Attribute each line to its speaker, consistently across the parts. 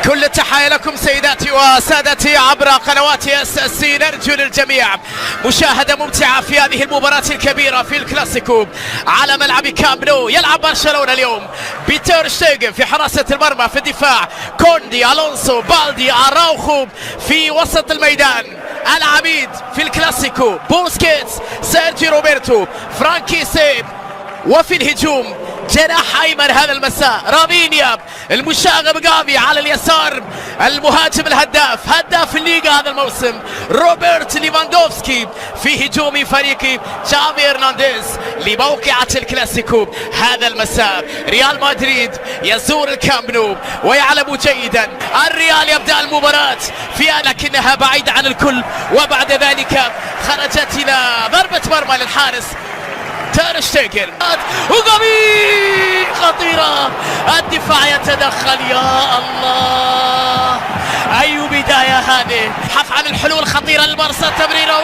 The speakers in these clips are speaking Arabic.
Speaker 1: كل التحايا لكم سيداتي وسادتي عبر قنوات SSC. نرجو للجميع مشاهدة ممتعة في هذه المباراة الكبيرة في الكلاسيكو على ملعب كامب نو. يلعب برشلونة اليوم بتير شتيغن في حراسة المرمى، في الدفاع كوندي، ألونسو، بالدي، أراوخو في وسط الميدان. العميد في الكلاسيكو بوسكيتس، سيرجي روبرتو، فرانكي سيب. وفي الهجوم جناح ايمن هذا المساء رافينيا، المشاغب جافي على اليسار، المهاجم الهداف، هداف الليغا هذا الموسم روبرت ليفاندوفسكي. في هجوم فريق جافي هرنانديز لموقعة الكلاسيكو هذا المساء. ريال مدريد يزور الكامب نو ويعلم جيدا الريال يبدأ المباراة فيها لكنها بعيدة عن الكل، وبعد ذلك خرجت إلى ضربة مرمى للحارس تير شتيغن وجافي خطيرة. الدفاع يتدخل، يا الله أي بداية هذه. بحث عن الحلول الخطيرة للبارسا، تمريرة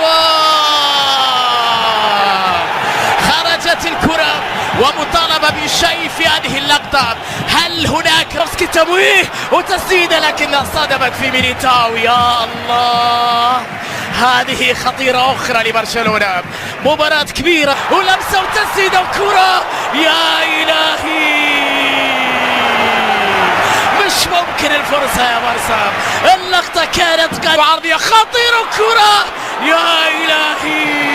Speaker 1: خرجت الكرة ومطالبة بشيء في هذه اللقطة. هل هناك رفسكي تمويه وتسديدة لكنها صدمت في ميليتاو. يا الله هذه خطيرة أخرى لبرشلونة. مباراة كبيرة ولمسة وتسديدة وكرة، يا إلهي مش ممكن الفرصة يا بارسا. اللقطة كانت عرضية خطيرة وكرة، يا إلهي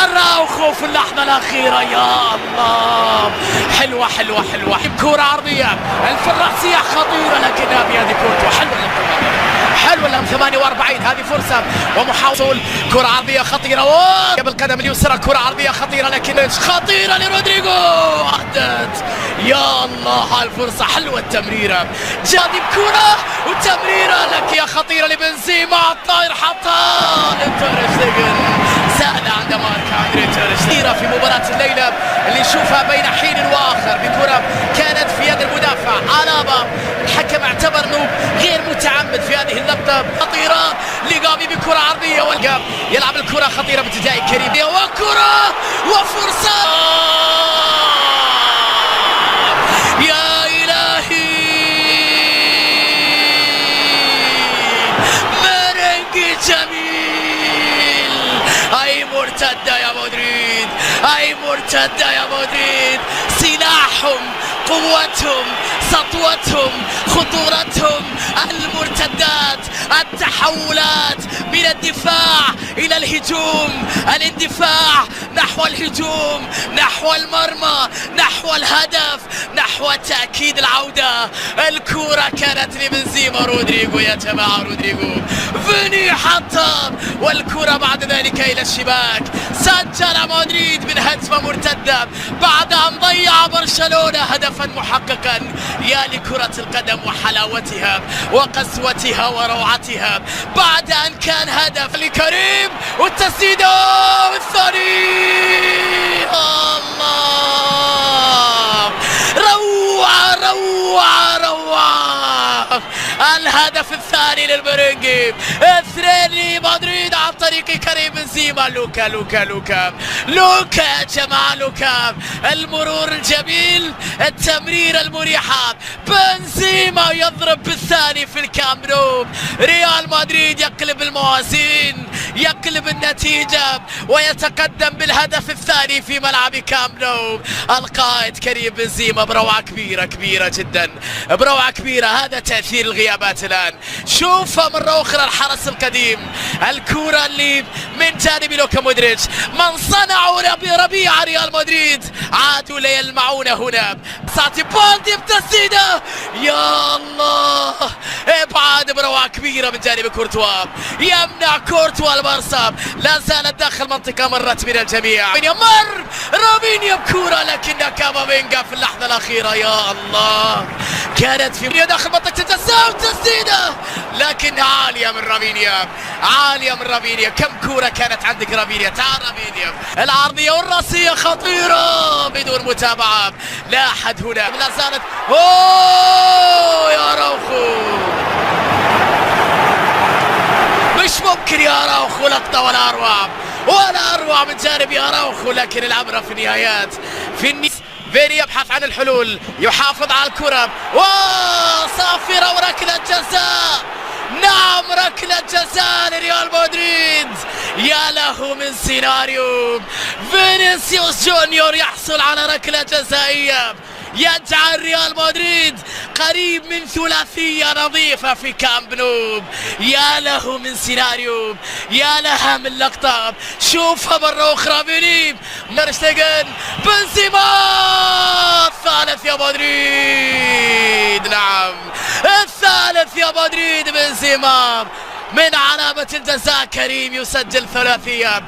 Speaker 1: أراوخو في اللحظة الأخيرة. يا الله حلوة حلوة حلوة، كرة عرضية الفراسية خطيرة لكنها بيد كورتوا. حلوة لهم 48. هذه فرصة ومحاولة كرة عرضية خطيرة بالقدم اليسرى، كرة عرضية خطيرة لكن خطيرة لرودريجو. أهدت، يا الله الفرصة حلوة. التمريرة جاذب كرة وتمريرة لك يا خطيرة لبنزيما، الطاير حطها لتير شتيغن. سهلة عند مارك أندري تير شتيغن في مباراة الليلة اللي نشوفها بين حين وآخر بكرة كانت في يد المدافع ألابا. الحكم اعتبر انه غير متعمد في هذه اللقطة. خطيرة لجافي بكرة عرضية والجاب يلعب الكرة خطيرة باتجاه كريم وكرة وفرصة، يا إلهي مرنج جميل. أي مرتدة يا مدريد، أي مرتدة يا مدريد. سلاحهم، قوتهم، سطوتهم، خطورتهم، المرتدات، التحولات من الدفاع إلى الهجوم، الاندفاع نحو الهجوم، نحو المرمى، نحو الهدف، نحو تأكيد العودة. الكرة كانت لبنزيما، رودريجو يا جماعة، رودريجو فيني حطها والكرة بعد ذلك إلى الشباك. سجل مدريد من هجمة مرتدة بعد أن ضيع برشلونة هدفا محققا. يا لكرة القدم وحلاوتها وقسوتها وروعتها بعد أن كان هدف لكريم والتسديدة والثاني. الله روعة روعة روعة. الهدف الثاني للمرنجي، 2 لمدريد عن طريق كريم بنزيما. لوكا لوكا لوكا لوكا يا جماعة، لوكا المرور الجميل، التمريرة المريحة. بنزيما يضرب بالثاني في الكامب نو. ريال مدريد يقلب الموازين، يقلب النتيجة ويتقدم بالهدف الثاني في ملعب كامب نو. القائد كريم بنزيما بروعة كبيرة كبيرة جدا، بروعة كبيرة. هذا تأثير الغيابات الآن. شوفها مرة أخرى الحرس القديم، الكرة اللي من جانب لوكا مودريتش. من صنعوا ربيع ريال مدريد عادوا ليلمعون هنا. ساتي بالدي بتسديدة، يا الله ابعاد بروعة كبيرة من جانب كورتوا، يمنع كورتوا البارسا. لا زالت داخل منطقة مرت من الجميع. مر رافينيا بكورة لكنها كامافينجا في اللحظة الأخيرة. يا الله كانت في داخل منطقة الجزاء وتسديدة لكن عالية من رافينيا، عالية من رافينيا. كم كورة كانت عندك رافينيا؟ تعال رافينيا. العرضية والرأسية خطيرة بدون متابعة. لا أحد هنا، لا زالت. أوه يا راوخو مش ممكن يا راوخو، لقطة ولا أروع ولا أروع من جانب يا راوخو. لكن العبرة في النهايات، في فيني يبحث عن الحلول، يحافظ على الكرة وصافرة وركلة جزاء. نعم ركلة جزاء لريال مدريد. يا له من سيناريو، فينيسيوس جونيور يحصل على ركلة جزائية يجعل ريال مدريد قريب من ثلاثية نظيفة في كامب نو. يا له من سيناريو، يا لها من لقطة. شوفها مرة أخرى فيني مارشتيجن بنزيما. الثالث يا مدريد، نعم الثالث يا مدريد. بنزيما من علامة الجزاء كريم يسجل ثلاثية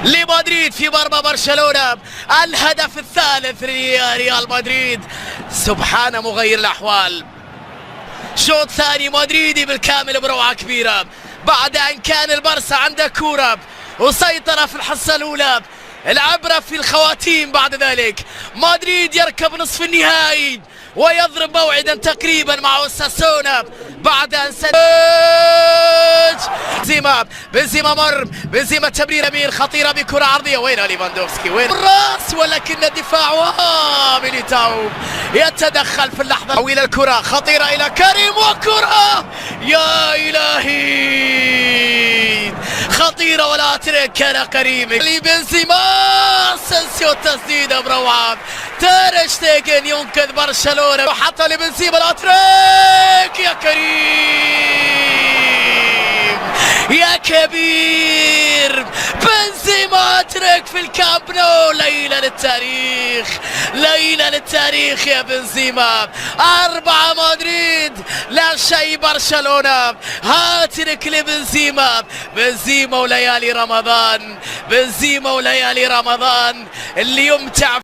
Speaker 1: لمدريد في مرمى برشلونة. الهدف الثالث لريال مدريد. سبحان مغير الأحوال. شوط ثاني مدريدي بالكامل بروعة كبيرة بعد أن كان البارسا عنده كورة وسيطرة في الحصة الأولى. العبرة في الخواتيم بعد ذلك. مدريد يركب نصف النهائي ويضرب موعدا تقريبا مع اوساسونا بعد ان بنزيما مر. بنزيما تمريره يمين خطيره بكره عرضيه. وين ليفاندوفسكي؟ وين الراس؟ ولكن الدفاع ميليتاو يتدخل في اللحظه. طويله الكره خطيره الى كريم وكره يا الهي خطيره ولا ترك. كان كريم لبنزيما. سنسيو التسديده بروعه. تير شتيجن ينقذ برشلونه وحتى لبنزيما الاتريك. يا كريم يا كبير. بنزيما اترك في الكامب نو. ليلة للتاريخ، ليلة للتاريخ يا بنزيما. 4 مدريد لا شيء برشلونة. هاترك لبنزيما. بنزيما وليالي رمضان، بنزيما وليالي رمضان اللي يمتع